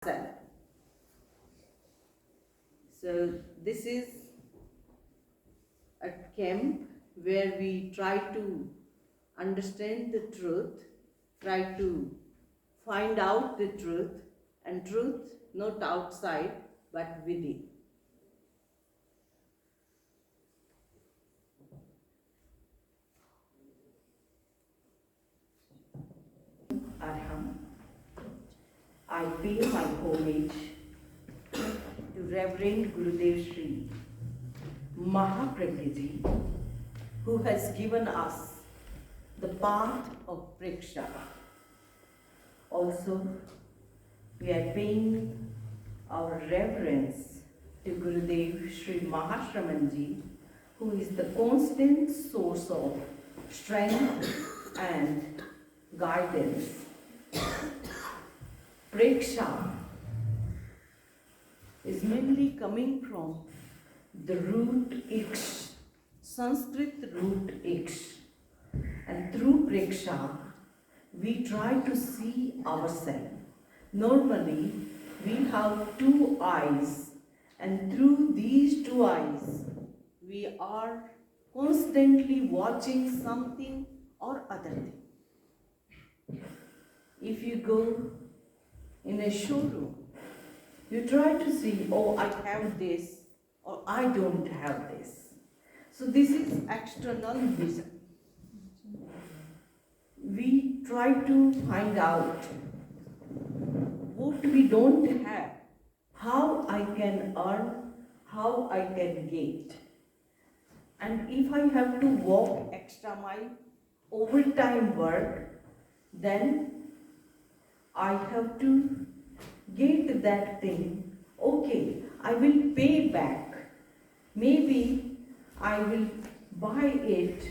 cell. So this is a camp where we try to understand the truth, try to find out the truth, and truth not outside but within. Arham, I pay my homage to Reverend Gurudev Sri Pragyaji, who has given us the path of Priksha. Also, we are paying our reverence to Gurudev Sri Mahashramanji, who is the constant source of strength and guidance. Priksha is mainly coming from the root Iksh, Sanskrit root Iksh. And through Priksha, we try to see ourselves. Normally, we have two eyes, and through these two eyes, we are constantly watching something or other thing. If you go in a showroom, you try to see, oh, I have this, or I don't have this. So this is external vision. We try to find out what we don't have, how I can earn, how I can get. And if I have to walk extra mile, overtime work, then I have to get that thing. Okay, I will pay back. Maybe I will buy it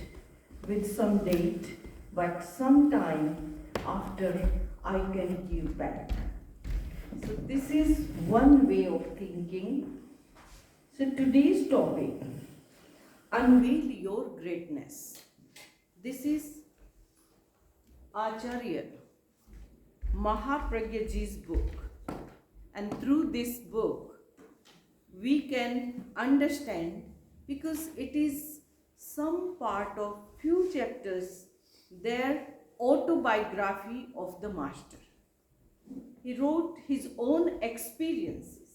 with some date, but sometime after I can give back. So this is one way of thinking. So today's topic, unveil your greatness. This is Acharya Pragyaji's book, and through this book we can understand, because it is some part of few chapters, their autobiography of the master. He wrote his own experiences,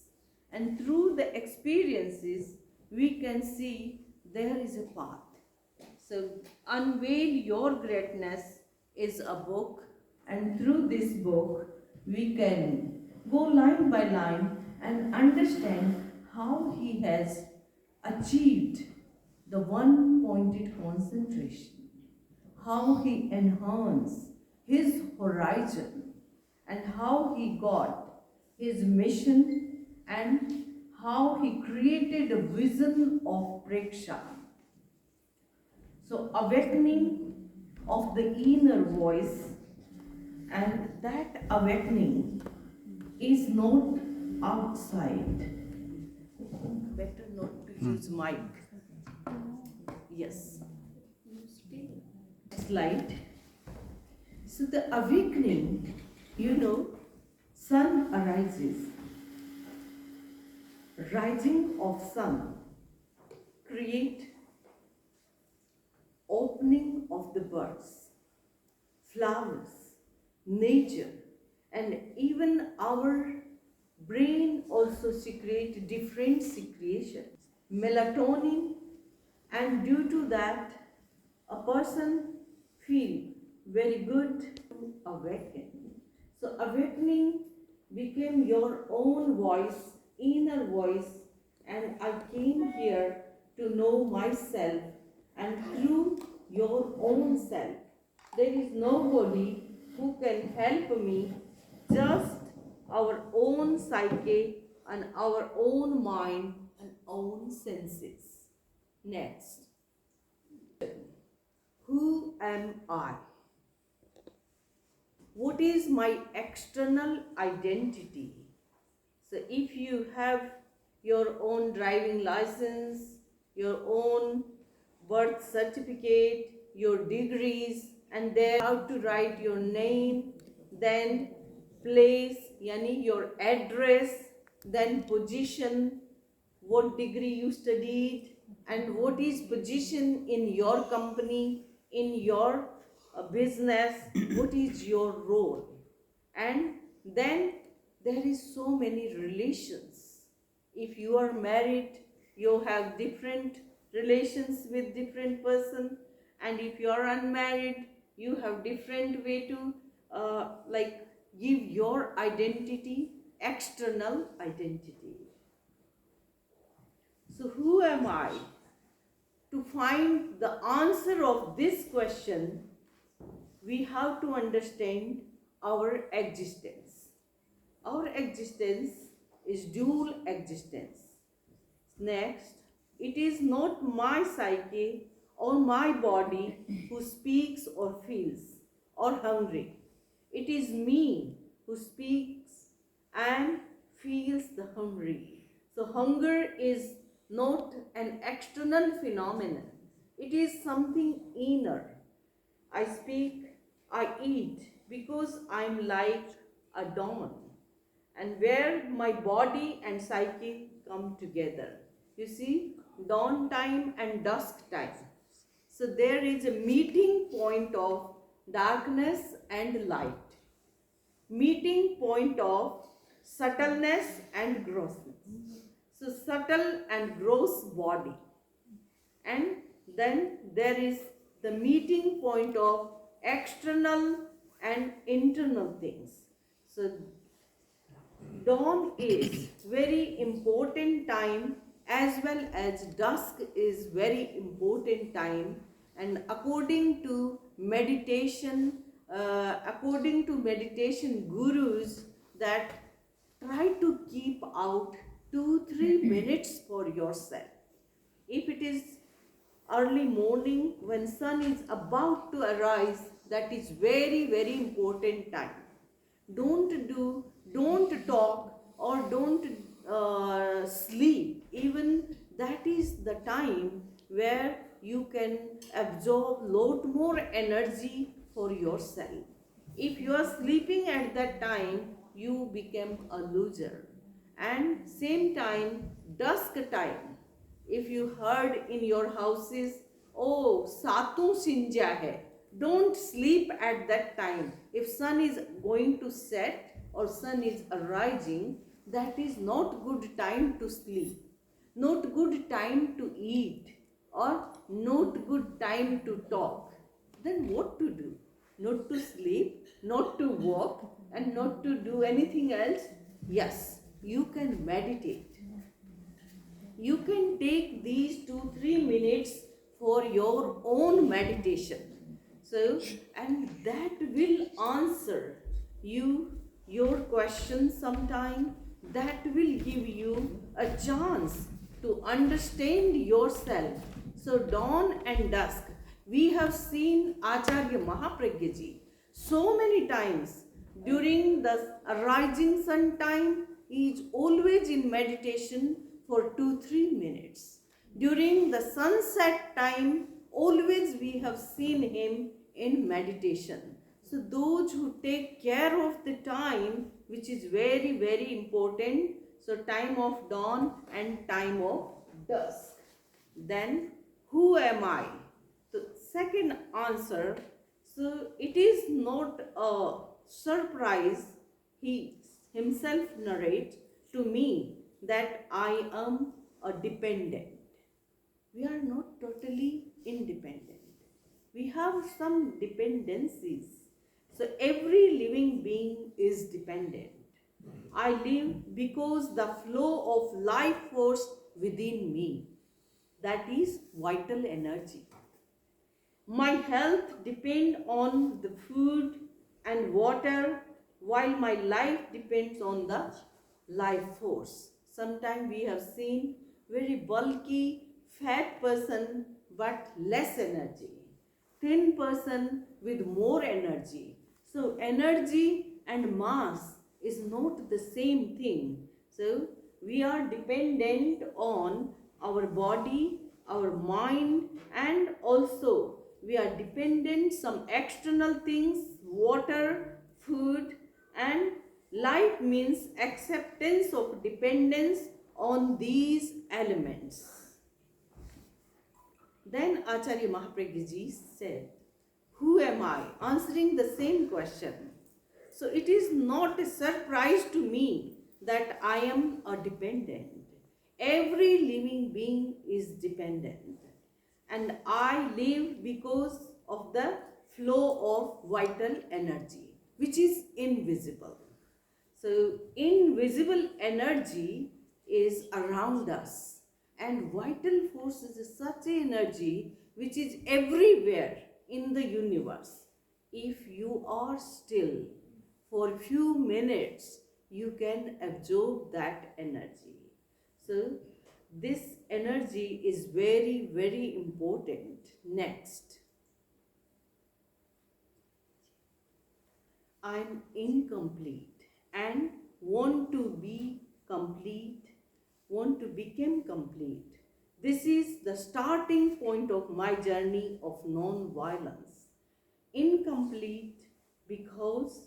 and through the experiences we can see there is a path. So Unveil Your Greatness is a book, and through this book we can go line by line and understand how he has achieved the one-pointed concentration, how he enhanced his horizon, and how he got his mission, and how he created a vision of Priksha. So awakening of the inner voice, and that awakening is not outside. Better not to use mic. Yes. Slide. So the awakening, sun arises. Rising of sun create opening of the birds, flowers, nature, and even our brain also secrete different secretions, melatonin, and due to that a person feel very good to awaken. So awakening became your own voice, inner voice, and I came here to know myself, and through your own self. There is nobody who can help me, just our own psyche and our own mind and own senses. Next. Who am I? What is my external identity? So if you have your own driving license, your own birth certificate, your degrees, and there how to write your name, then place yani your address, then position, what degree you studied, and what is position in your company, in your business, what is your role. And then there is so many relations. If you are married, you have different relations with different person, and if you are unmarried, you have different way to like give your identity, external identity. So who am I? To find the answer of this question, we have to understand our existence. Our existence is dual existence. Next, it is not my psyche or my body who speaks or feels or hungry. It is me who speaks and feels the hungry. So hunger is not an external phenomenon. It is something inner. I speak, I eat because I'm like a dawn, and where my body and psyche come together. You see, dawn time and dusk time. So there is a meeting point of darkness and light, meeting point of subtleness and grossness. So subtle and gross body, and then there is the meeting point of external and internal things. So dawn is very important time, as well as dusk is very important time. And according to meditation gurus, that try to keep out 2-3 minutes for yourself. If it is early morning when sun is about to arise, that is very important time. Don't talk, or don't sleep. Even that is the time where you can absorb lot more energy for yourself. If you are sleeping at that time, you become a loser. And same time, dusk time, if you heard in your houses, oh, Satu Sinja hai, don't sleep at that time. If sun is going to set or sun is arising, that is not good time to sleep, not good time to eat, or not good time to talk. Then what to do? Not to sleep, not to walk, and not to do anything else? Yes, you can meditate. You can take these 2-3 minutes for your own meditation. So, and that will answer you your question sometime. That will give you a chance to understand yourself. So, dawn and dusk. We have seen Acharya Mahapragyaji so many times during the rising sun time. He is always in meditation for 2-3 minutes. During the sunset time, always we have seen him in meditation. So those who take care of the time, which is very important, so time of dawn and time of dusk. Then who am I? So second answer, so it is not a surprise. He himself narrates to me that I am a dependent. We are not totally independent. We have some dependencies. So every living being is dependent. I live because the flow of life force within me, that is vital energy. My health depends on the food and water, while my life depends on the life force. Sometimes we have seen very bulky, fat person but less energy, thin person with more energy. So energy and mass is not the same thing. So we are dependent on our body, our mind, and also we are dependent some external things, water, food, and Life means acceptance of dependence on these elements. Then Acharya Mahapragyaji said, who am I? Answering the same question. So it is not a surprise to me that I am a dependent. Every living being is dependent. And I live because of the flow of vital energy, which is invisible. So invisible energy is around us, and vital force is such a energy which is everywhere in the universe. If you are still for a few minutes, you can absorb that energy. So this energy is very, very important. Next, I'm incomplete and want to be complete, want to become complete. This is the starting point of my journey of non-violence. Incomplete because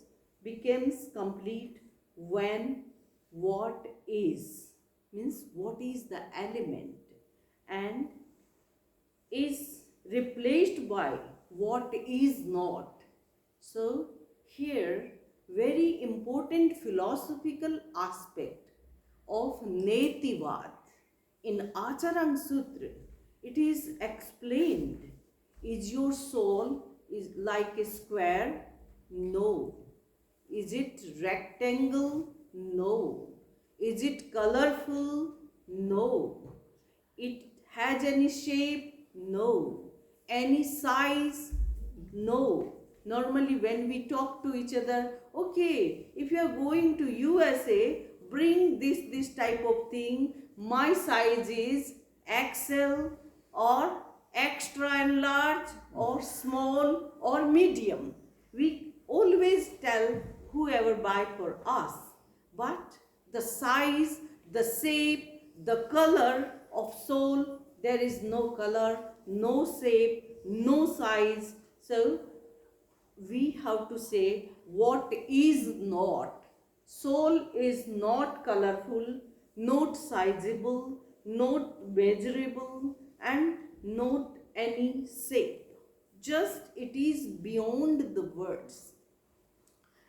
becomes complete when what is, means what is the element, and is replaced by what is not. So here very important philosophical aspect of Netivad in Acharang Sutra. It is explained. Is your soul is like a square? No. Is it rectangle? No. Is it colorful? No. It has any shape? No. Any size? No. Normally when we talk to each other, okay, if you are going to USA, bring this type of thing. My size is XL or extra and large or small or medium. We always tell whoever buy for us. But the size, the shape, the color of soul, there is no color, no shape, no size. So we have to say what is not. Soul is not colorful, not sizable, not measurable, and not any shape. Just it is beyond the words.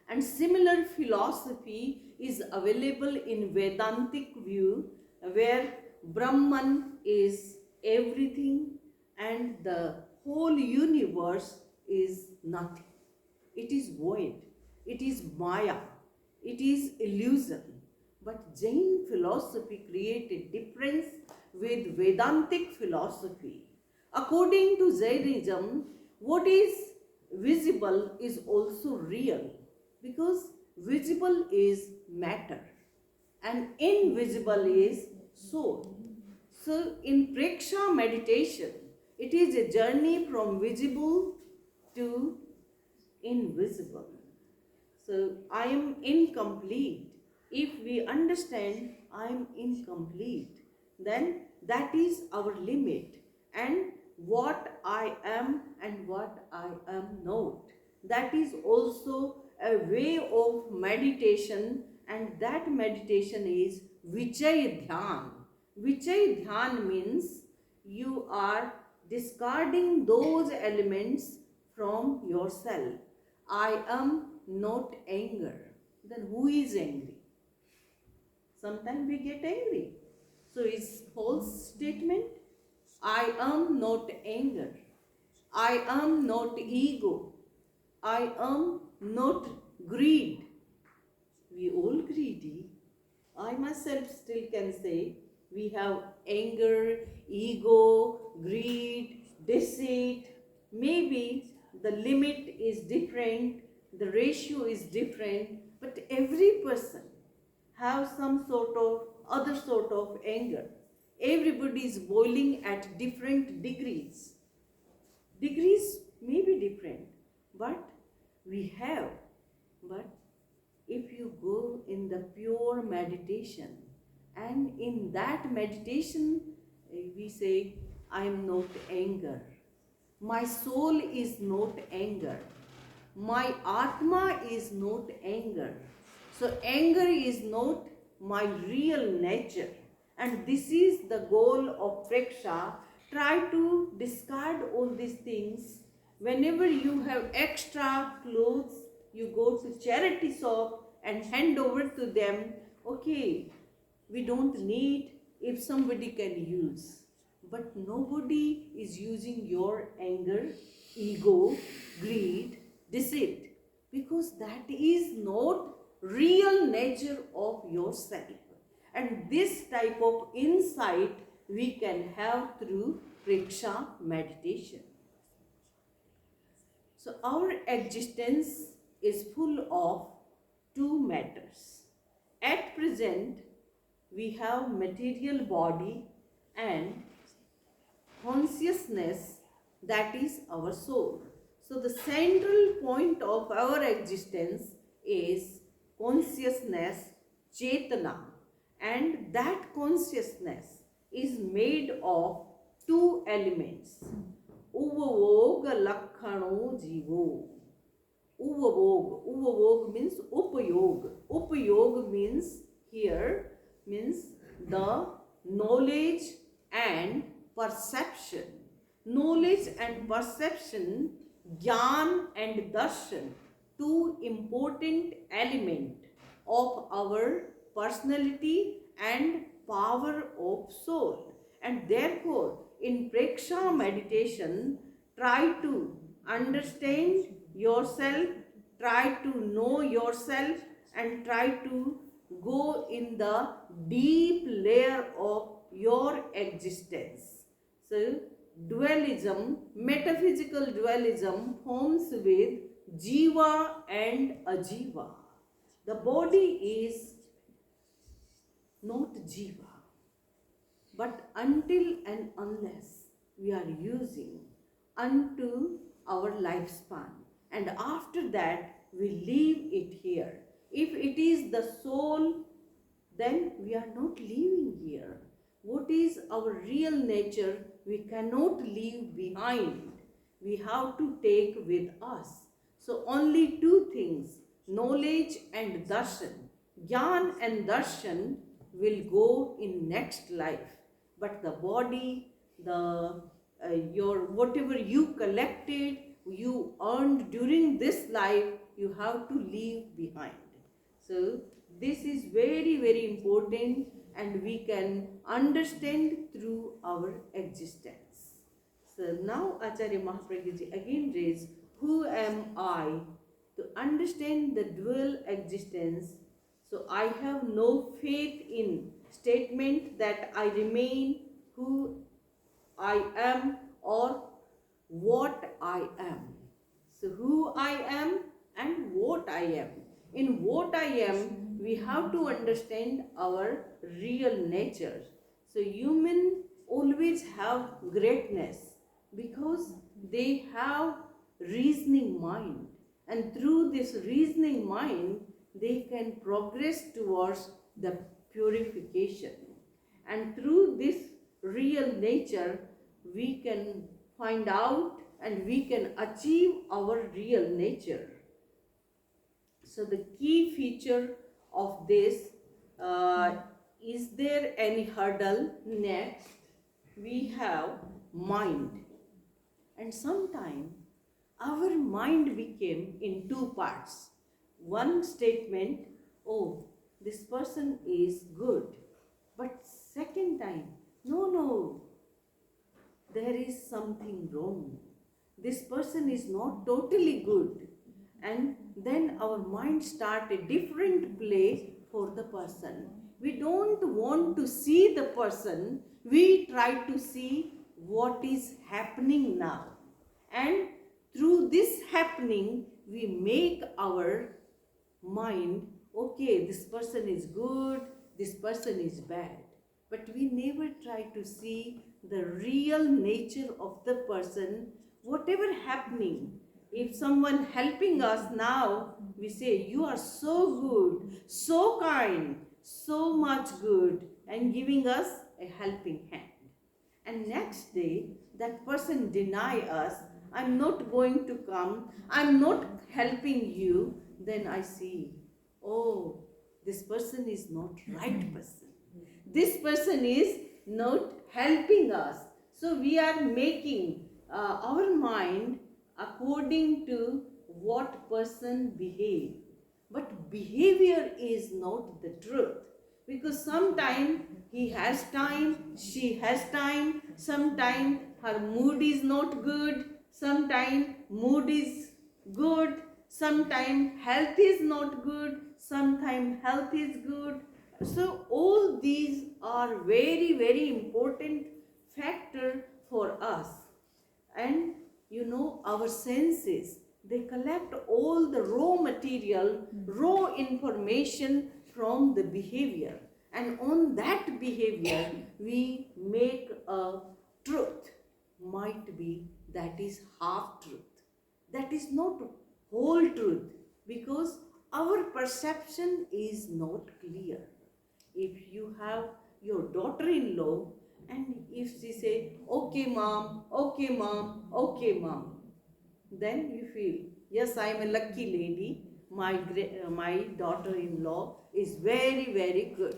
And similar philosophy is available in Vedantic view, where Brahman is everything and the whole universe is nothing. It is void. It is Maya. It is illusion. But Jain philosophy created difference with Vedantic philosophy. According to Jainism, what is visible is also real, because visible is matter and invisible is soul. So in Preksha meditation, it is a journey from visible to invisible. So I am incomplete. If we understand I am incomplete, then that is our limit, and what I am and what I am not. That is also a way of meditation, and that meditation is Vichay Dhyan. Vichay Dhyan means you are discarding those elements from yourself. I am not anger. Then who is angry? Sometimes we get angry. So it's false statement. I am not anger. I am not ego. I am not greed. We all greedy. I myself still can say we have anger, ego, greed, deceit. Maybe the limit is different, the ratio is different, but every person have some sort of other sort of anger. Everybody is boiling at different degrees. Degrees may be different, but we have. But if you go in the pure meditation, and in that meditation we say, I am not anger. My soul is not anger. My Atma is not anger. So anger is not my real nature. And this is the goal of Preksha. Try to discard all these things. Whenever you have extra clothes, you go to charity shop and hand over to them. Okay, we don't need, if somebody can use. But nobody is using your anger, ego, greed, deceit, because that is not real nature of yourself. And this type of insight we can have through Priksha meditation. So our existence is full of two matters. At present, we have material body and consciousness, that is our soul. So the central point of our existence is consciousness, Chetana, and that consciousness is made of two elements. Uvavoga lakhano jivo. Uvavog means upayog. Upayog means here means the knowledge and perception. Knowledge and perception, jnana and darshan, two important elements of our personality and power of soul. And therefore, in Preksha meditation, try to understand yourself, try to know yourself, and try to go in the deep layer of your existence. So, dualism, metaphysical dualism forms with Jiva and Ajiva. The body is not Jiva. But until and unless we are using unto our lifespan, and after that we leave it here. If it is the soul, then we are not living here. What is our real nature, we cannot leave behind. We have to take with us. So only two things, knowledge and darshan. Jnana and darshan will go in next life. But the body, your whatever you collected, you earned during this life, you have to leave behind. So this is very, very important, and we can understand through our existence. So now Acharya Mahapragyaji again raised, who am I? To understand the dual existence. So I have no faith in statement that I remain who I am or what I am. So who I am and what I am. In what I am, we have to understand our real nature. So human always have greatness because they have reasoning mind, and through this reasoning mind they can progress towards the purification, and through this real nature we can find out and we can achieve our real nature. So the key feature of this, is there any hurdle? Next we have mind, and sometimes our mind became in two parts. One statement, oh, this person is good. But second time, no, there is something wrong. This person is not totally good. And then our mind start a different play for the person. We don't want to see the person, we try to see what is happening now. And through this happening, we make our mind, okay, this person is good, this person is bad. But we never try to see the real nature of the person, whatever happening. If someone helping us now, we say, you are so good, so kind, so much good, and giving us a helping hand. And next day, that person deny us, I'm not going to come, I'm not helping you. Then I see, oh, this person is not right person. This person is not helping us. So we are making our mind according to what person behave. But behavior is not the truth. Because sometimes he has time, she has time, sometimes her mood is not good, sometimes mood is good, sometimes health is not good, sometimes health is good. So all these are very, very important factor for us. And our senses, they collect all the raw material, raw information from the behavior, and on that behavior we make a truth. Might be that is half truth, that is not whole truth, because our perception is not clear. If you have your daughter-in-law, and if she say, okay mom, okay mom, okay mom, then you feel, yes, I am a lucky lady, my daughter-in-law is very, very good.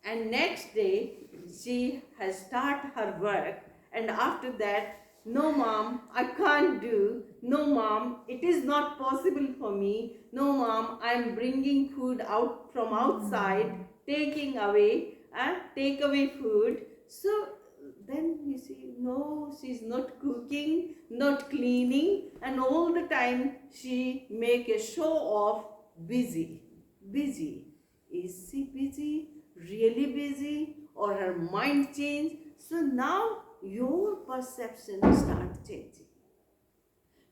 And next day she has start her work, and after that, no mom, I can't do, no mom, it is not possible for me, no mom, I am bringing food out from outside, taking away, take away food. So then you see, no, she's not cooking, not cleaning, and all the time she make a show of busy. Busy. Is she busy? Really busy? Or her mind changed? So now your perception start changing.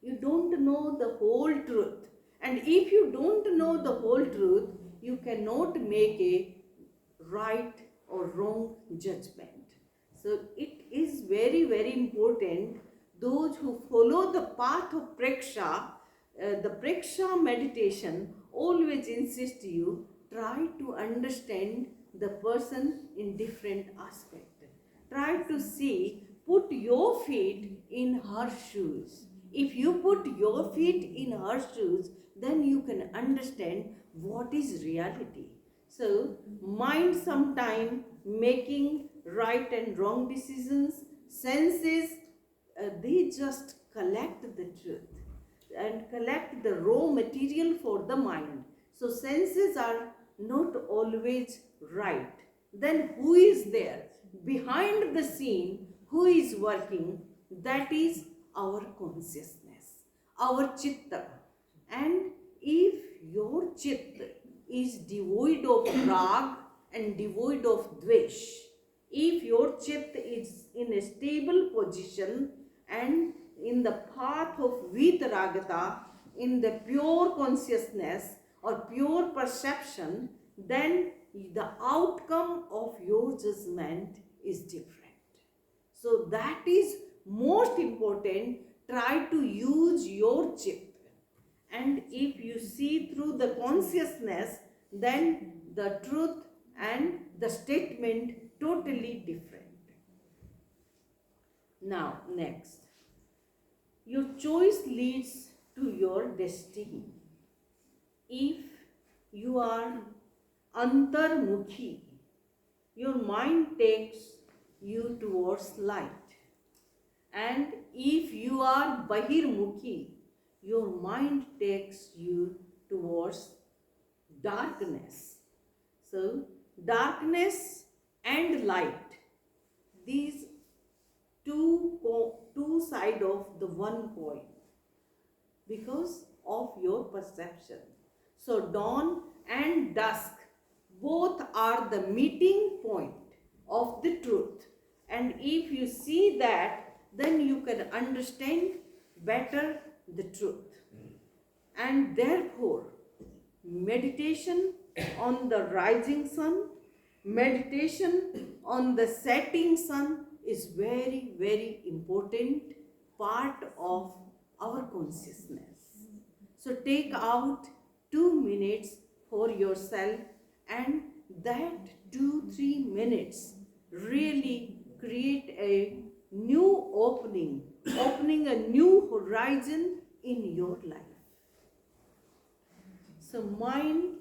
You don't know the whole truth. And if you don't know the whole truth, you cannot make a right or wrong judgment. So it is very, very important. Those who follow the path of Praksha, the Praksha meditation always insist you try to understand the person in different aspect. Try to see, put your feet in her shoes. If you put your feet in her shoes, then you can understand what is reality. So, mind sometime making right and wrong decisions, senses, they just collect the truth and collect the raw material for the mind. So, senses are not always right. Then who is there? Behind the scene, who is working? That is our consciousness, our chitta. And if your chitta is devoid of rag and devoid of dvesh, if your chitta is in a stable position and in the path of vitaragata, in the pure consciousness or pure perception, then the outcome of your judgment is different. So that is most important. Try to use your chitta. And if you see through the consciousness, then the truth and the statement totally different. Now, next. Your choice leads to your destiny. If you are antarmukhi, your mind takes you towards light. And if you are bahirmukhi, your mind takes you towards darkness. So, darkness and light, these two sides of the one coin, because of your perception. So, dawn and dusk, both are the meeting point of the truth. And if you see that, then you can understand better the truth. And therefore, meditation on the rising sun, meditation on the setting sun is very, very important part of our consciousness. So take out 2 minutes for yourself, and that 2-3 minutes really create a new opening a new horizon in your life. So mind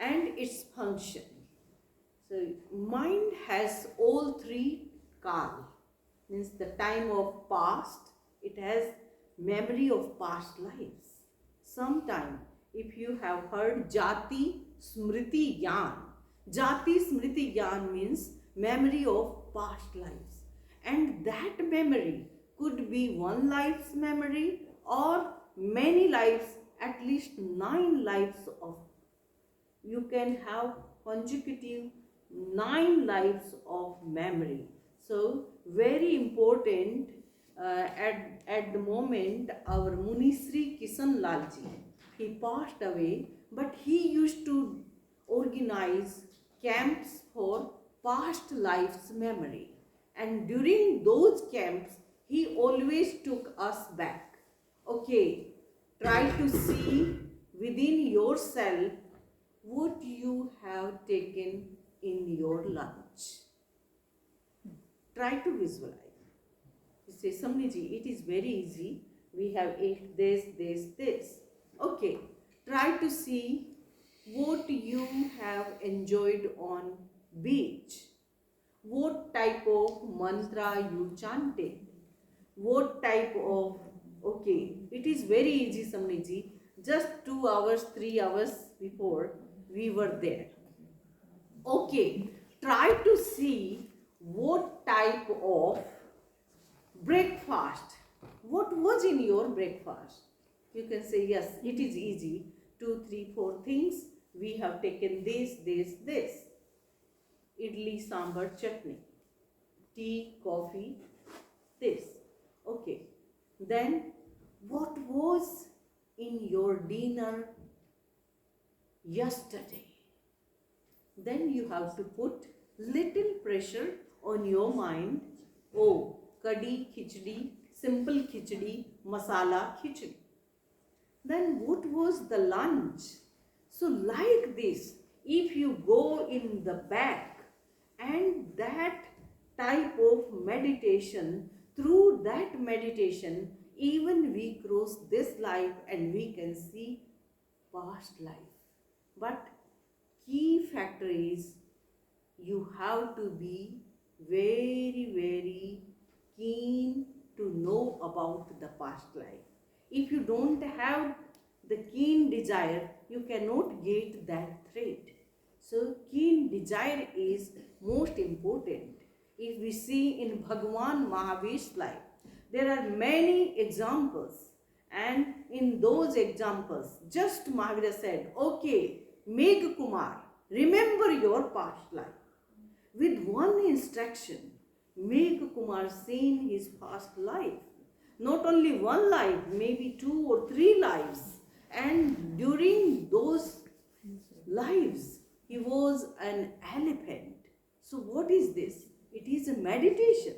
and its function. So mind has all three kal, means the time of past, it has memory of past lives. Sometime, if you have heard Jati Smriti Gyan, Jati Smriti Gyan means memory of past lives. And that memory could be one life's memory or many lives, at least 9 lives of. You can have consecutive 9 lives of memory. So, very important. At the moment, our Munisri Kisan Lalji, he passed away, but he used to organize camps for past life's memory. And during those camps, he always took us back. Okay, try to see within yourself what you have taken in your lunch. Try to visualize. You say, Samani ji, it is very easy. We have ate this. Okay, try to see what you have enjoyed on beach. What type of mantra you chanted. What type of, okay, it is very easy, Samani ji. Just 2 hours, 3 hours before we were there. Okay, try to see what type of breakfast, what was in your breakfast. You can say, yes, it is easy. 2, 3, 4 things. We have taken this. Idli, sambar, chutney, tea, coffee, this. Okay. Then, what was in your dinner yesterday? Then you have to put little pressure on your mind. Oh, kadi khichdi, simple khichdi, masala khichdi. Then what was the lunch? So like this, if you go in the back and that type of meditation, through that meditation, even we cross this life and we can see past life. But key factor is you have to be very, very keen to know about the past life. If you don't have the keen desire, you cannot get that thread. So keen desire is most important. If we see in Bhagwan Mahavir's life, there are many examples, and in those examples, just Mahavira said, okay, Megh Kumar, remember your past life. With one instruction, Megh Kumar seen his past life. Not only one life, maybe 2 or 3 lives. And during those lives, he was an elephant. So what is this? It is a meditation.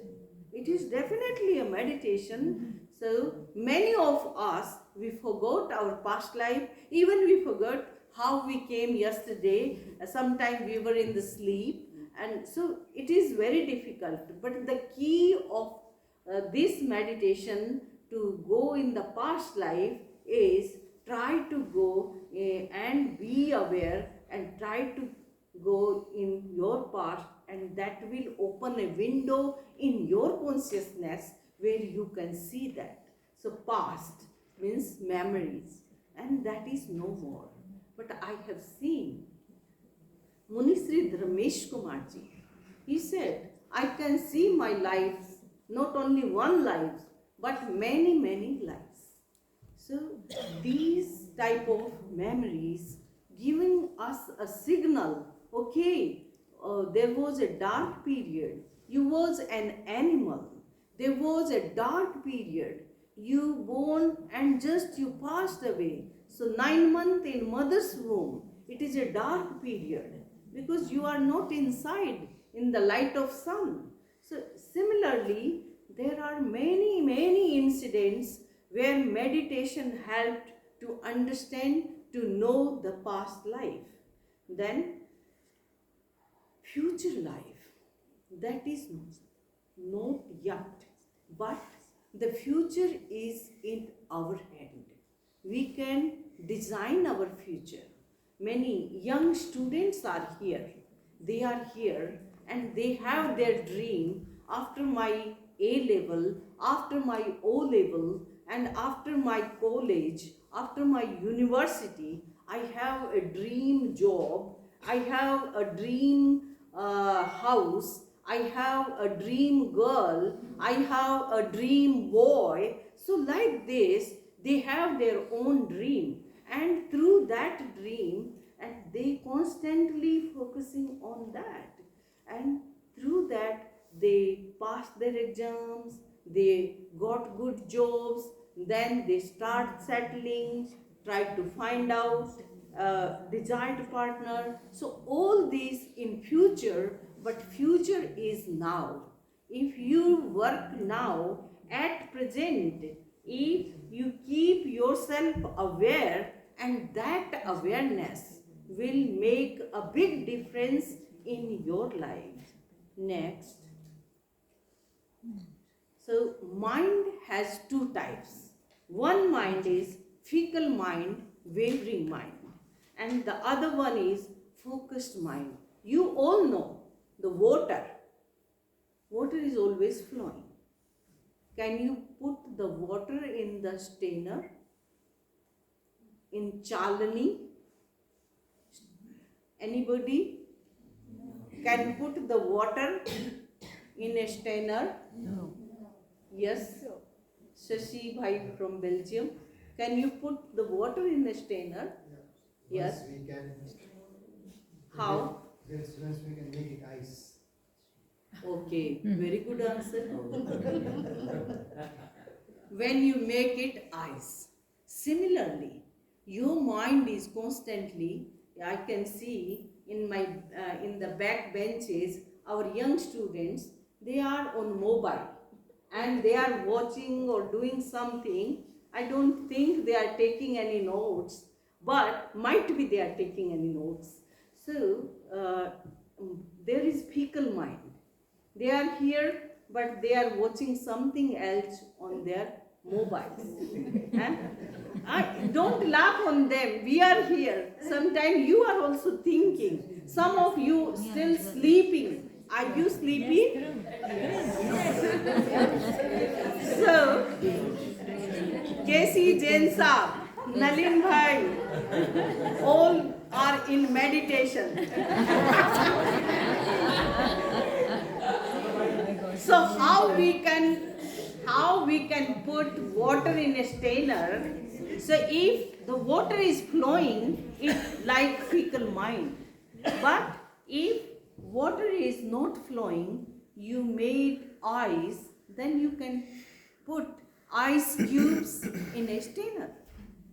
It is definitely a meditation. So many of us, we forgot our past life. Even we forgot how we came yesterday. Sometime we were in the sleep. And so it is very difficult. But the key of this meditation to go in the past life is try to go and be aware and try to go in your past, and that will open a window in your consciousness where you can see that. So past means memories, and that is no more. But I have seen Munisri Dharmesh Kumarji. He said, I can see my lives, not only one life, but many, many lives. So these type of memories giving us a signal, okay, there was a dark period, you was an animal, there was a dark period, you born and just you passed away. So 9 months in mother's womb, it is a dark period because you are not inside in the light of sun. So similarly, there are many, many incidents where meditation helped to understand, to know the past life. Then future life, that is not yet, but the future is in our hand. We can design our future. many young students are here. They are here and they have their dream after my A level, after my O level, and after my college, after my university. I have a dream job, I have a dream house, I have a dream girl, I have a dream boy. So, like this, they have their own dream, and through that dream, and they constantly focusing on that, and through that they passed their exams, they got good jobs, then they start settling, try to find out desired partner. So all these in future, but future is now. If you work now at present, if you keep yourself aware, and that awareness will make a big difference in your life. Next. So mind has two types. One mind is fickle mind, wavering mind, and the other one is focused mind. You all know the water. Water is always flowing. Can you put the water in the strainer? In Chalani? Anybody can put the water in a strainer? No. Yes. Shashi Bhai from Belgium. Can you put the water in a strainer? Yes. Once we can. How? Once we can make it ice. Okay, very good answer. When you make it ice. Similarly, your mind is constantly, I can see in my in the back benches, our young students, they are on mobile and they are watching or doing something. I don't think they are taking any notes, but might be they are taking any notes. So there is fickle mind. They are here, but they are watching something else on their mobiles. Don't laugh on them. We are here. Sometimes you are also thinking. Some of you still sleeping. Are you sleeping? So, K.C. Jain Saab, Nalin Bhai, all are in meditation. So how we can put water in a strainer? So if the water is flowing, it's like fickle mind. But if water is not flowing, you made ice, then you can put ice cubes in a strainer.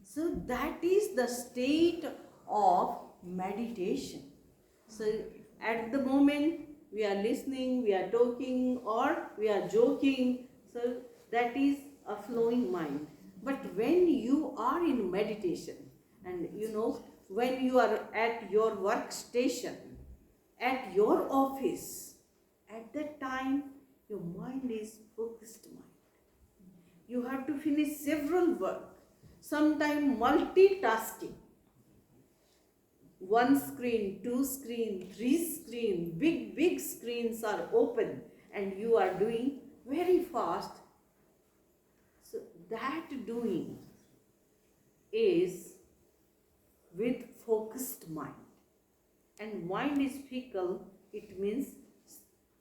So that is the state of meditation. So at the moment we are listening, we are talking, or we are joking. So that is a flowing mind. But when you are in meditation, and you know, when you are at your workstation, at your office, at that time your mind is focused mind. You have to finish several work, sometimes multitasking. One screen, two screen, three screen, big screens are open and you are doing very fast. So that doing is with focused mind. And mind is fickle, it means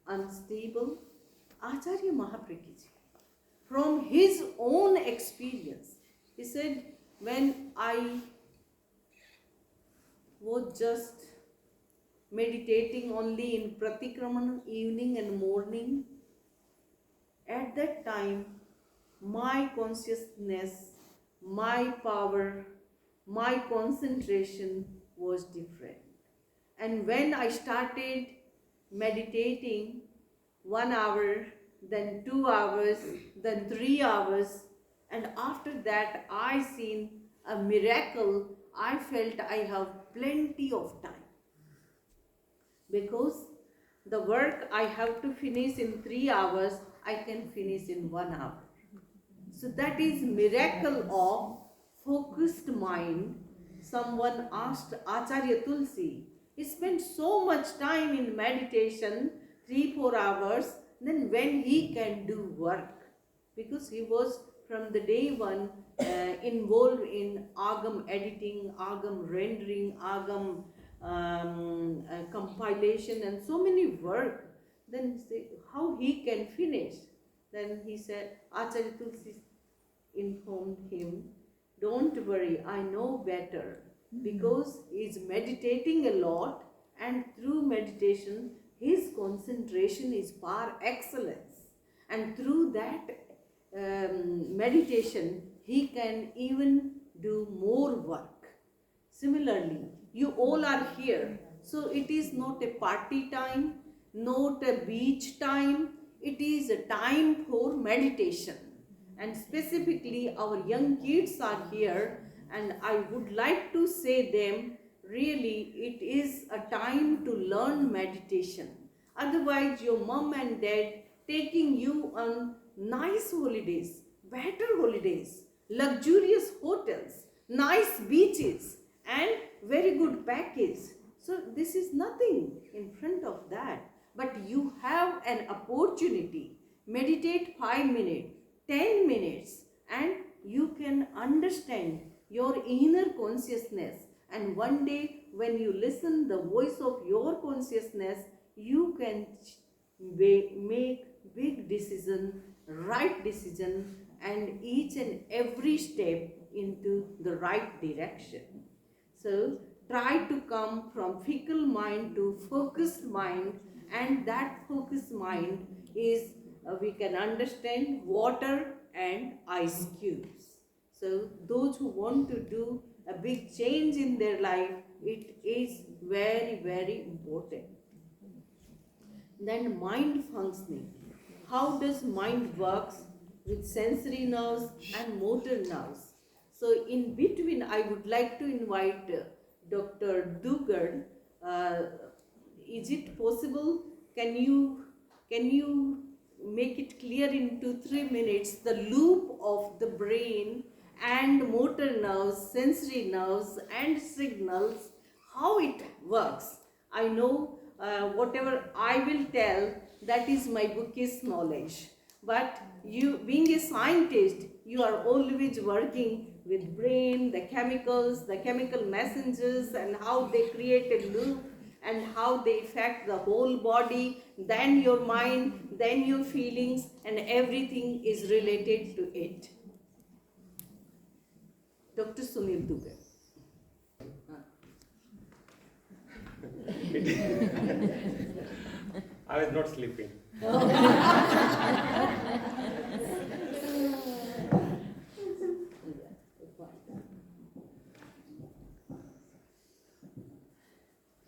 unstable. Acharya Mahapragyaji, from his own experience, he said, when I was just meditating only in Pratikraman evening and morning, at that time my consciousness, my power, my concentration was different. And when I started meditating 1 hour, then 2 hours, then 3 hours, and after that I seen a miracle. I felt I have plenty of time, because the work I have to finish in 3 hours, I can finish in 1 hour. So that is miracle of focused mind, someone asked Acharya Tulsi, he spent so much time in meditation, 3-4 hours, then when he can do work, because he was from the day one involved in agam editing, agam rendering, agam compilation, and so many work. Then say, how he can finish? Then he said, Acharya Tulsi informed him, don't worry, I know better, because he's meditating a lot, and through meditation his concentration is par excellence, and through that meditation he can even do more work. Similarly, you all are here, so it is not a party time, not a beach time, it is a time for meditation. And specifically our young kids are here, and I would like to say them, really it is a time to learn meditation. Otherwise your mom and dad taking you on nice holidays, better holidays, luxurious hotels, nice beaches, and very good package. So this is nothing in front of that. But you have an opportunity. Meditate 5 minutes, 10 minutes, and you can understand your inner consciousness. And one day when you listen the voice of your consciousness, you can make big decision, right decision, and each and every step into the right direction. So try to come from fickle mind to focused mind, and that focused mind is we can understand water and ice cubes. So those who want to do a big change in their life, it is very, very important. Then mind functioning. How does mind works with sensory nerves and motor nerves? So in between, I would like to invite Dr. Dugard. Is it possible? Can you make it clear into 3 minutes the loop of the brain and motor nerves, sensory nerves, and signals, how it works? I know whatever I will tell, that is my book's knowledge. But you, being a scientist, you are always working with brain, the chemical messengers, and how they create a loop, and how they affect the whole body, then your mind, then your feelings, and everything is related to it. Dr. Sunil Dubey. I was not sleeping.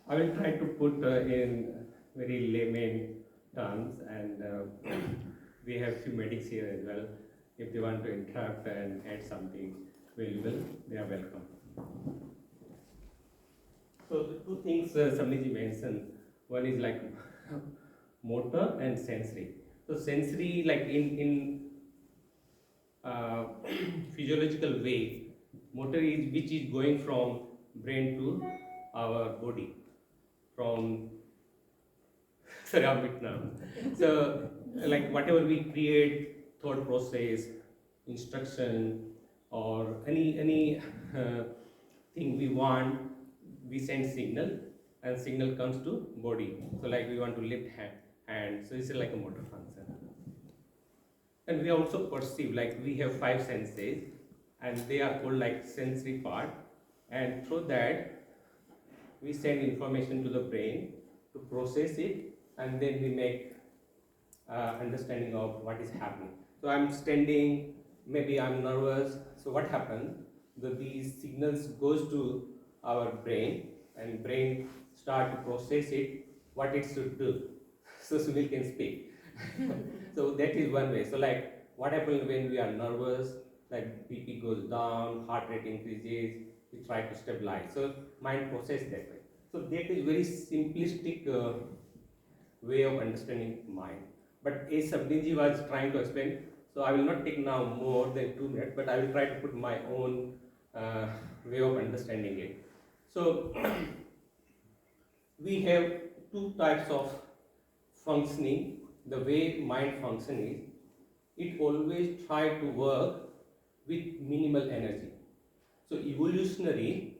I will try to put in very layman terms, and we have few medics here as well. If they want to interrupt and add something, they are welcome. So the two things Samani mentioned, one is like motor and sensory. So sensory, like in physiological way, motor is which is going from brain to our body. From sorry, I'm a bit nervous. So like whatever we create, thought process, instruction, or any thing we want, we send signal, and signal comes to body. So like we want to lift hand, so it's like a motor function. And we also perceive, like we have 5 senses, and they are called like sensory part, and through that we send information to the brain to process it, and then we make understanding of what is happening. So I'm standing, maybe I'm nervous, so what happens? These signals goes to our brain, and brain start to process it, what it should do. So Sunil can speak. So that is one way. So like what happens when we are nervous, like BP goes down, heart rate increases, we try to stabilize. So mind process that way. So that is very simplistic way of understanding mind. But as Sabdinji was trying to explain, so I will not take now more than 2 minutes, but I will try to put my own way of understanding it. So we have two types of functioning. The way mind functions is, it always try to work with minimal energy. So evolutionary,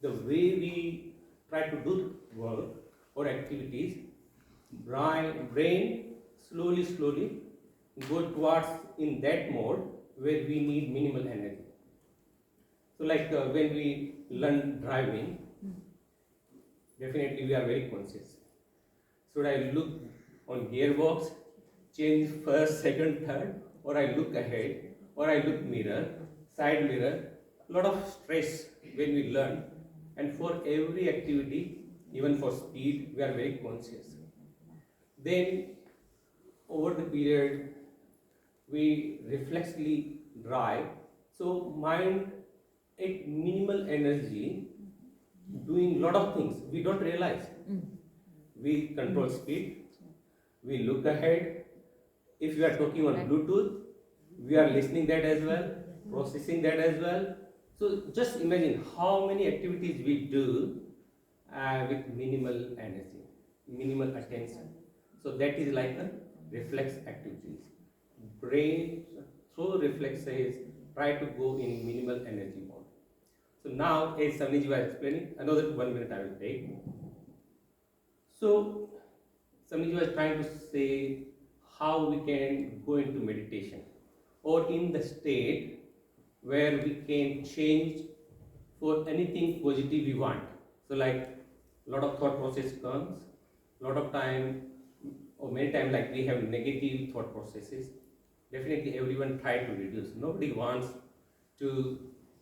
the way we try to do work or activities, brain slowly go towards in that mode where we need minimal energy. So like when we learn driving, definitely we are very conscious. Should I look on gearbox, change first, second, third, or I look ahead, or I look mirror, side mirror, lot of stress when we learn. And for every activity, even for speed, we are very conscious. Then over the period, we reflexively drive. So mind at minimal energy doing lot of things we don't realize. We control speed, we look ahead. If we are talking on Bluetooth, we are listening that as well, processing that as well. So just imagine how many activities we do with minimal energy, minimal attention. So that is like a reflex activities. Brain through reflexes try to go in minimal energy mode. So now, as Samani was explaining, another 1 minute I will take. So Samani was trying to say how we can go into meditation or in the state where we can change for anything positive we want. So like lot of thought process comes, lot of time or many times like we have negative thought processes. Definitely everyone try to reduce. Nobody wants to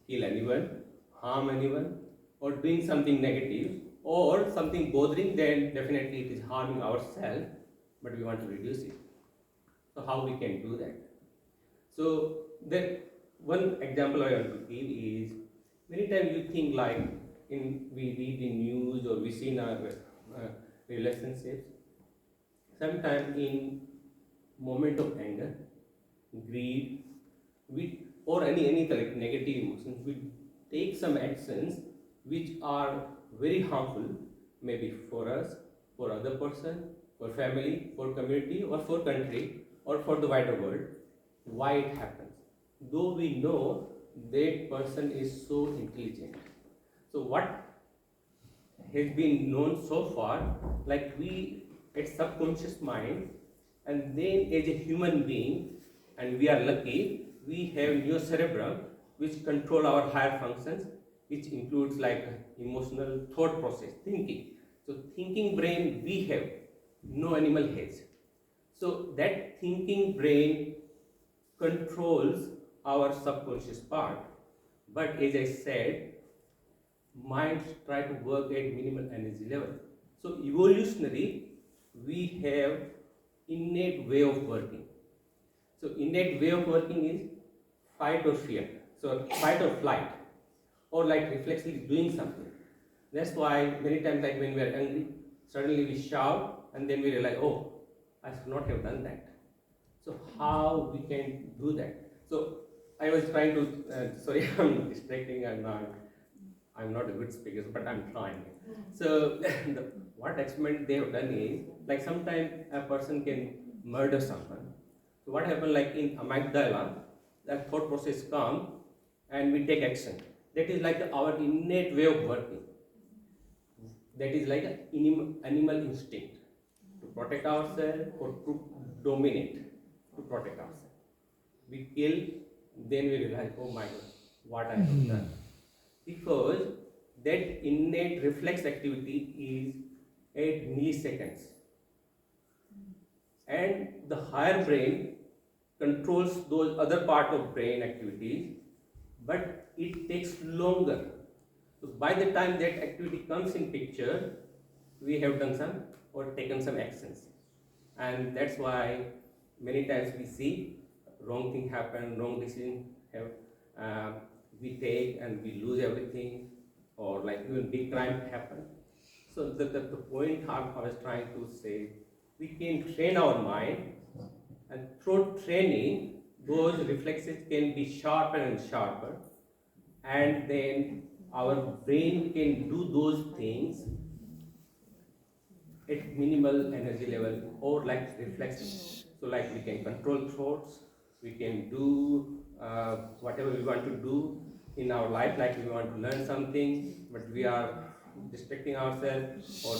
kill anyone, harm anyone, or doing something negative or something bothering, then definitely it is harming ourselves, but we want to reduce it. So how we can do that? So then one example I want to give is, many times you think like we read in news or we see in our relationships, sometimes in moment of anger, greed, or any like negative emotions, we take some actions which are very harmful, maybe for us, for other person, for family, for community, or for country, or for the wider world. Why it happens? Though we know that person is so intelligent. So what has been known so far, like we at subconscious mind, and then as a human being, and we are lucky, we have neurocerebrum which control our higher functions, which includes like emotional thought process, thinking. So thinking brain we have, no animal has. So that thinking brain controls our subconscious part. But as I said, minds try to work at minimal energy level. So evolutionary, we have innate way of working. So innate way of working is fight or fear. So fight or flight, or like reflexively doing something. That's why many times like when we are angry, suddenly we shout and then we realize, oh, I should not have done that. So how we can do that? So I was trying to, sorry, I'm distracting, I'm not a good speaker, but I'm trying. So what experiment they have done is, like sometimes a person can murder someone. So what happened, like in amygdala, that thought process comes and we take action. That is like our innate way of working. That is like an animal instinct to protect ourselves or to dominate, to protect ourselves. We kill, then we realize, oh my God, what I have done. Because that innate reflex activity is at milliseconds. And the higher brain controls those other part of brain activities, but it takes longer. So by the time that activity comes in picture, we have done some or taken some actions. And that's why many times we see wrong thing happen, wrong decision we take and we lose everything, or like even big crime happen. So the point I was trying to say, we can train our mind, and through training, those reflexes can be sharper and sharper, and then our brain can do those things at minimal energy level or like reflex. So like we can control thoughts, we can do whatever we want to do in our life, like we want to learn something, but we are distracting ourselves or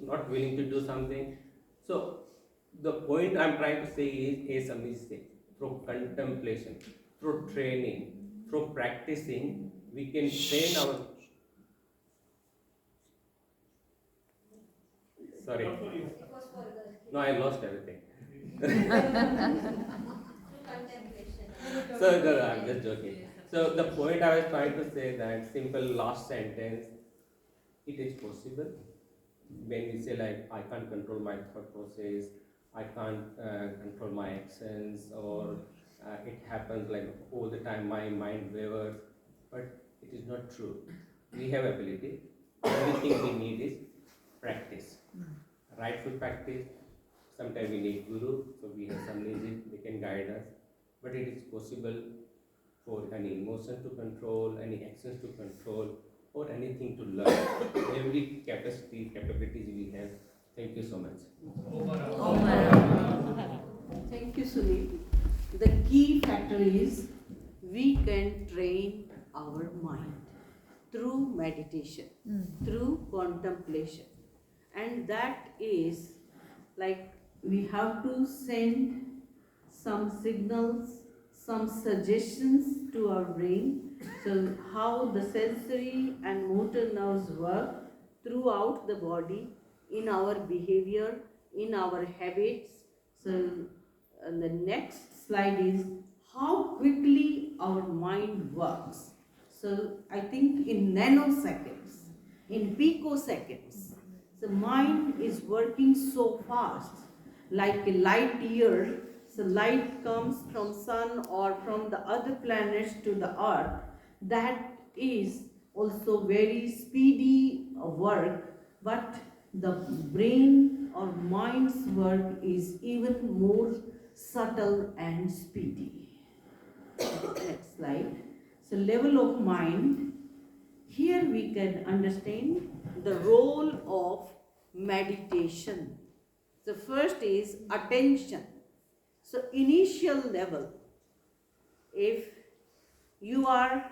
not willing to do something. So the point I'm trying to say is a mistake. Through contemplation, through training, through practicing, we can train our. Sorry. No, I lost everything. So no, I'm just joking. So the point I was trying to say that simple last sentence, it is possible. When we say like I can't control my thought process, I can't control my actions, or it happens like all the time my mind wavers, but it is not true. We have ability. Only thing we need is practice, rightful practice. Sometimes we need guru, so we have some lazy, they can guide us, but it is possible for any emotion to control, any actions to control, or anything to learn. Every capabilities we have. Thank you so much. Thank you, Sunil. The key factor is we can train our mind through meditation, through contemplation. And that is like we have to send some signals, some suggestions to our brain. So, how the sensory and motor nerves work throughout the body, in our behavior, in our habits. So, the next slide is how quickly our mind works. So, I think in nanoseconds, in picoseconds, the mind is working so fast, like a light year. So light comes from sun or from the other planets to the earth. That is also very speedy work, but the brain or mind's work is even more subtle and speedy. Next slide. So level of mind. Here we can understand the role of meditation. The first is attention. So initial level, if you are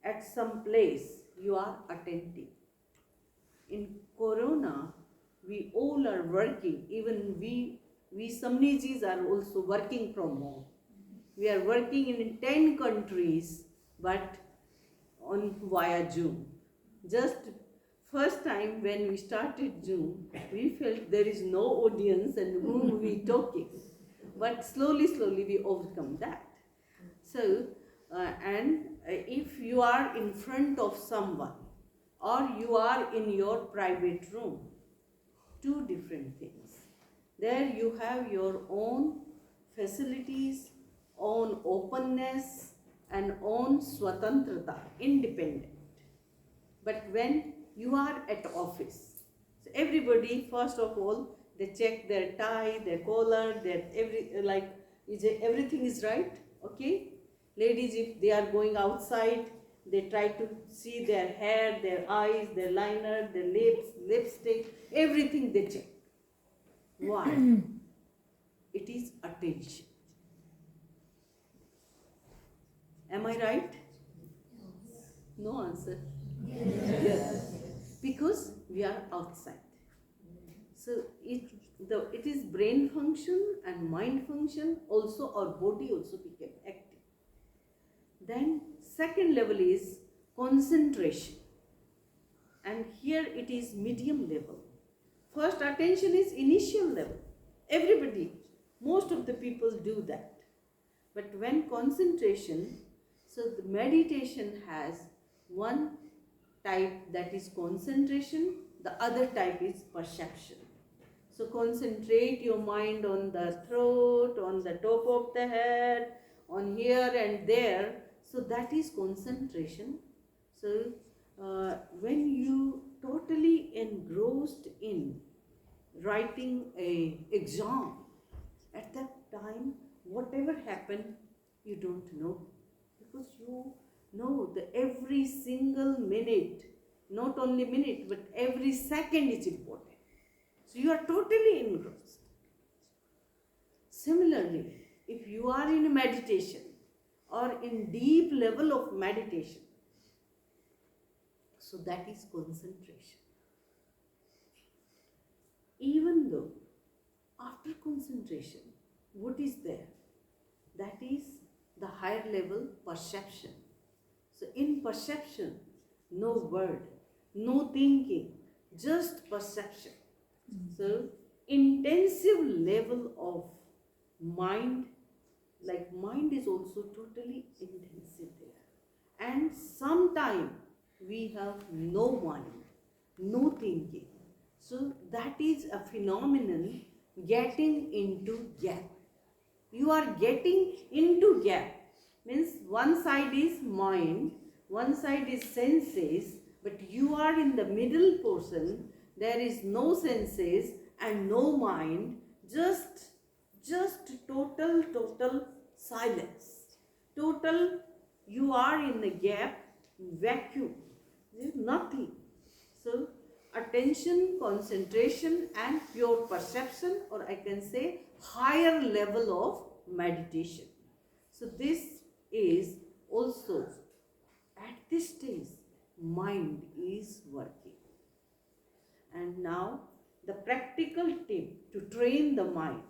at some place, you are attentive. In Corona, we all are working, even we Samnijis are also working from home. We are working in 10 countries, but on via Zoom. Just first time when we started Zoom, we felt there is no audience and whom we talking. But slowly we overcome that. So, if you are in front of someone or you are in your private room, two different things. There you have your own facilities, own openness, and own swatantrata, independent. But when you are at office, so everybody, first of all, they check their tie, their collar, their everything is right, okay? Ladies, if they are going outside, they try to see their hair, their eyes, their liner, their lips, lipstick, everything they check. Why? It is attention. Am I right? No answer. Yes. Because we are outside. So it is brain function and mind function, also our body also became active. Then second level is concentration. And here it is medium level. First attention is initial level. Everybody, most of the people do that. But when concentration, so the meditation has one type that is concentration, the other type is perception. So concentrate your mind on the throat, on the top of the head, on here and there. So that is concentration. So when you totally engrossed in writing a exam, at that time, whatever happened, you don't know, because you No, the every single minute, not only minute, but every second is important. So you are totally engrossed. Similarly, if you are in a meditation or in deep level of meditation, so that is concentration. Even though after concentration, what is there? That is the higher level perception. So in perception, no word, no thinking, just perception. So intensive level of mind, like mind is also totally intensive there. And sometime we have no mind, no thinking. So that is a phenomenon getting into gap. You are getting into gap. Means one side is mind, one side is senses, but you are in the middle portion. There is no senses and no mind, just total silence. Total, you are in the gap, vacuum. There is nothing. So attention, concentration and pure perception, or I can say higher level of meditation. So this is also at this stage mind is working. And now the practical tip to train the mind.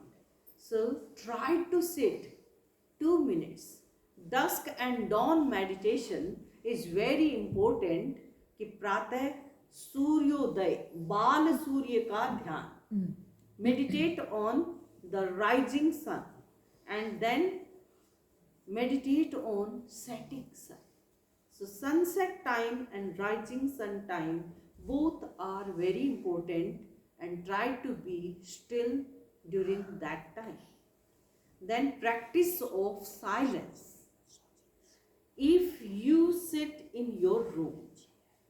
So try to sit 2 minutes. Dusk and dawn meditation is very important कि प्रातः सूर्योदय बाल सूर्य का ध्यान. Meditate on the rising sun and then meditate on setting sun. So sunset time and rising sun time both are very important, and try to be still during that time. Then practice of silence. If you sit in your room,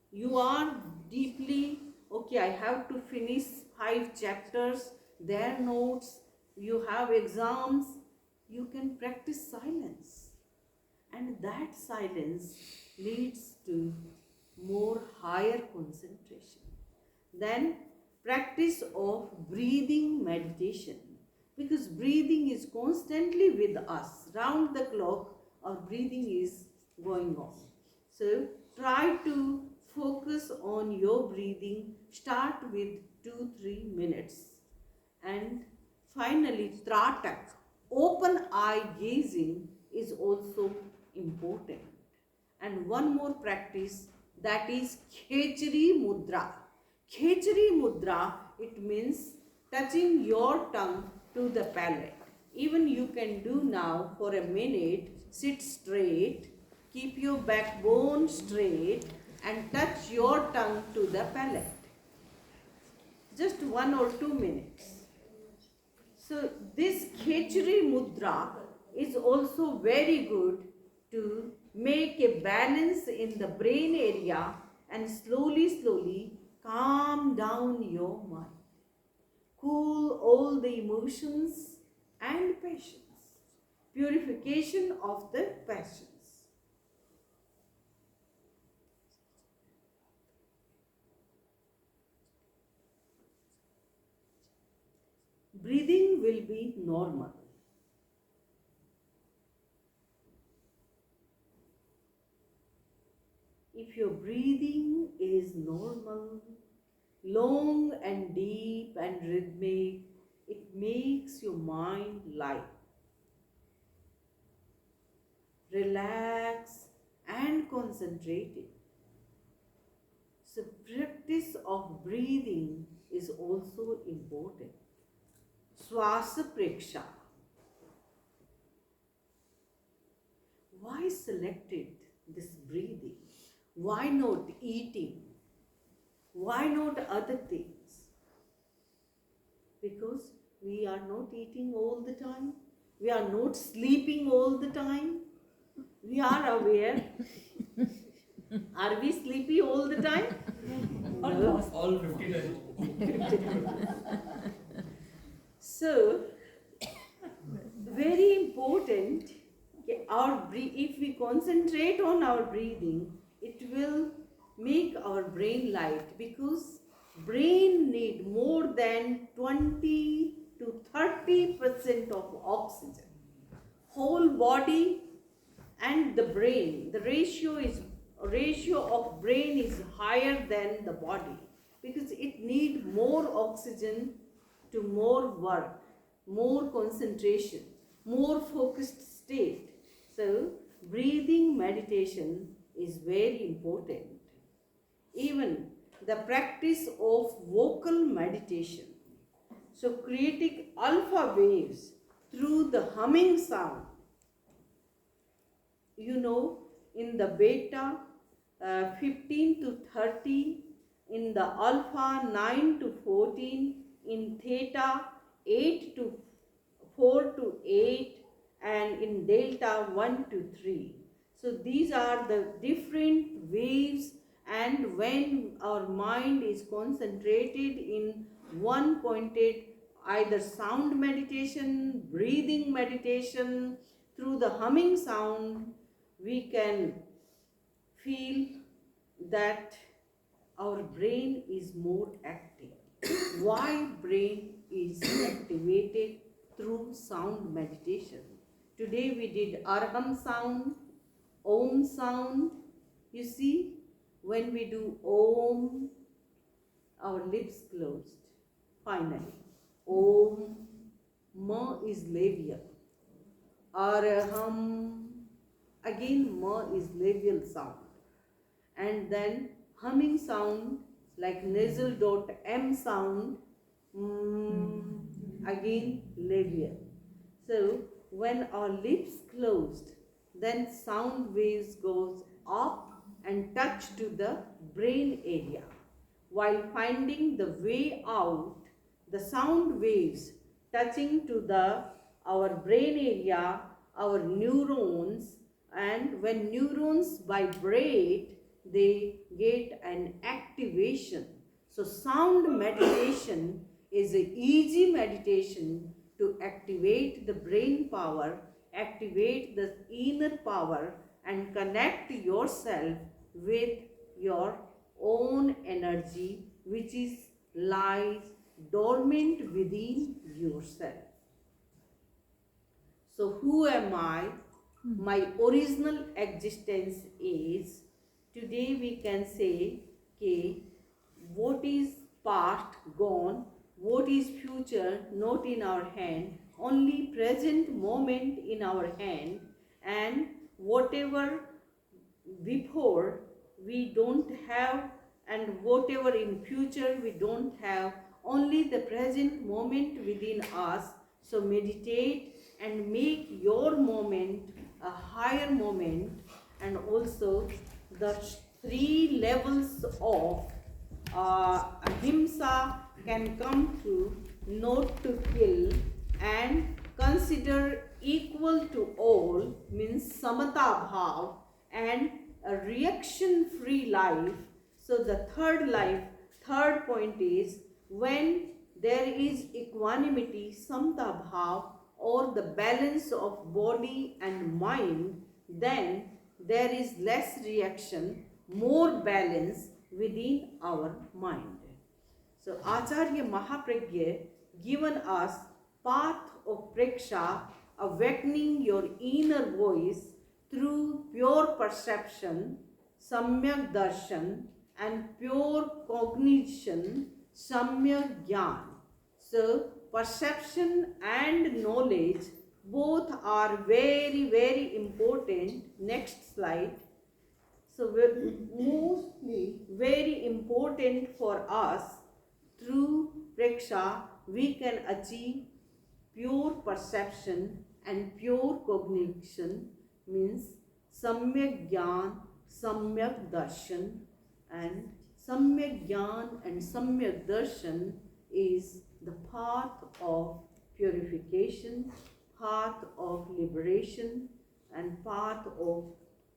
you are deeply, okay, I have to finish 5 chapters, their notes, you have exams, you can practice silence. And that silence leads to more higher concentration. Then practice of breathing meditation, because breathing is constantly with us. Round the clock, our breathing is going on. So try to focus on your breathing. Start with 2-3 minutes. And finally, tratak, open eye gazing is also important. And one more practice, that is khechari mudra. Khechari mudra, it means touching your tongue to the palate. Even you can do now for a minute. Sit straight, keep your backbone straight and touch your tongue to the palate. Just 1 or 2 minutes. So this khechari mudra is also very good to make a balance in the brain area and slowly calm down your mind. Cool all the emotions and passions. Purification of the passions. Breathing will be normal. If your breathing is normal, long and deep and rhythmic, it makes your mind light, relax and concentrated. So practice of breathing is also important. Swasa preksha. Why selected this breathing? Why not eating? Why not other things? Because we are not eating all the time. We are not sleeping all the time. We are aware. Are we sleepy all the time? No. All 59. So, very important कि if we concentrate on our breathing, it will make our brain light, because brain need more than 20 to 30% of oxygen. Whole body and the brain, the ratio of brain is higher than the body, because it need more oxygen to more work, more concentration, more focused state. So breathing meditation is very important. Even the practice of vocal meditation, so creating alpha waves through the humming sound. You know, in the beta 15 to 30, in the alpha 9 to 14, in theta 8 to 4 to 8, and in delta 1 to 3. So these are the different waves, and when our mind is concentrated in one pointed, either sound meditation, breathing meditation, through the humming sound, we can feel that our brain is more active. Why brain is activated through sound meditation? Today we did Arham sound, Om sound. You see, when we do Om, our lips closed. Finally, Om, Ma is labial. Arham, again Ma is labial sound. And then humming sound like nasal dot M sound, again labial. So when our lips closed, then sound waves goes up and touch to the brain area. While finding the way out, the sound waves touching to our brain area, our neurons, and when neurons vibrate, they get an activation. So sound meditation is an easy meditation to activate the brain power, activate the inner power, and connect yourself with your own energy, which lies dormant within yourself. So who am I? My original existence is, today we can say, okay, what is past gone, what is future not in our hand, only present moment in our hand, and whatever before we don't have, and whatever in future we don't have, only the present moment within us. So meditate and make your moment a higher moment, and also the three levels of ahimsa can come through: not to kill, and consider equal to all, means samata bhav, and a reaction free life. So the third point is, when there is equanimity, samata bhav, or the balance of body and mind, then there is less reaction, more balance within our mind. So Acharya Mahapragya given us path of preksha, awakening your inner voice through pure perception, samyak darshan, and pure cognition, samyak jnana. So perception and knowledge both are very, very important. Next slide. So mostly very important for us. Through preksha we can achieve pure perception and pure cognition, means samyak jnana, samyak darshan, and samyak jnana and samyak darshan is the path of purification, path of liberation, and path of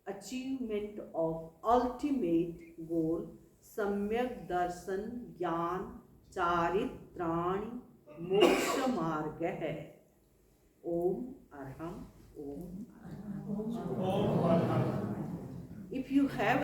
achievement of ultimate goal, samyak darshan jnana charitrani moksha marga hai. Om Arham, Om Arham. If you have